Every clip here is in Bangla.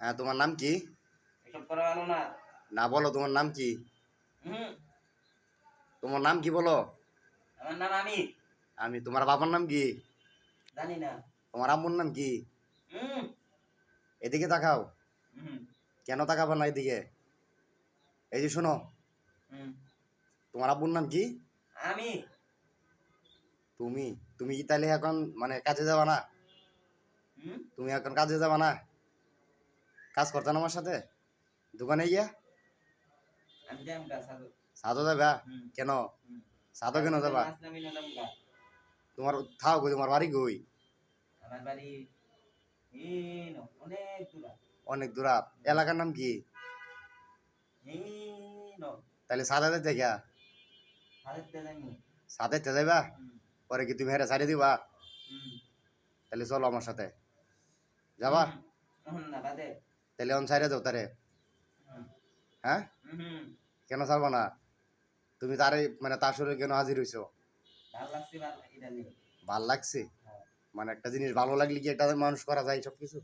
হ্যাঁ, তোমার নাম কি? এসব করা ভালো না। না, বলো তোমার নাম কি? হুম। তোমার নাম কি বলো? আমার নাম আমি। তোমার বাবার নাম কি? জানি না। তোমার আম্মুর নাম কি? হুম। এদিকে তাকাও। হুম। কেন তাকাবো না এদিকে? এই যে শোনো, হুম। তোমার আব্বুর নাম কি? আমি। তুমি তুমি কি তাহলে এখন মানে কাজে যাবা না? হুম। তুমি এখন কাজে যাবা না? কাজ করতে না আমার সাথে দোকানে গিয়া? আমি যাম গা সাধু। সাদো যাবা? হুম। কেন? হুম। সাদো কেন রাস্তাতে যাবা? মাছ নামি না যাম গা। তোমার থাও কই, তোমার বাড়ি কই? আমার বাড়ি এই অনেক দূর। অনেক দূরা। এলাকার নাম কি? এই তাহলে সাদা যাইতে গিয়া? হাজারটা যাইমু। সাদাইতে যাইবা? হুম। পরে কি তুমি হেরে ছাড়িয়ে দিবা? হুম। তাহলে চলো আমার সাথে যাবা? হুম। হুম না বাদে। তাহলে অন ছাইড়ে দাও তারে। হুম। হ্যাঁ, হুম। কেন ছাড়বো না? তুমি তারে মানে তার শরীরে কেন হাজির হইছো? ভাল লাগছে ভাল এটা নিয়ে। ভাল লাগছে? হ্যাঁ। মানে একটা জিনিস ভালো লাগলে কি একটা মানুষ করা যায় সব কিছু?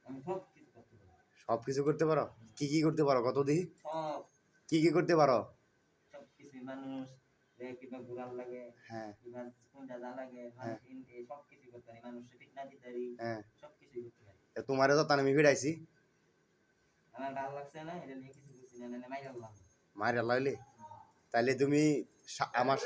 আমি সব কিছু করতে পারি। সব কিছু করতে পারো? কি কি করতে পারো কত দিই? সব কি কি করতে পারো? সব কিছু মানুষ কিবা ঘুরাল লাগে, হ্যাঁ, কিবা কোনটা যা লাগে, হ্যাঁ, মানুষ সব কিছু করতে পারি, মানুষকে ঠিক না দিতে পারি, হ্যাঁ। সব কিছুই করতে পারি। তোমারে তো আমি ভিড়াইছি। আমার ভালো লাগছে না এটা নিয়ে কিছু করছি না, মাইরাল্লাম। মায়ের লইলে তাইলে তুমি আমার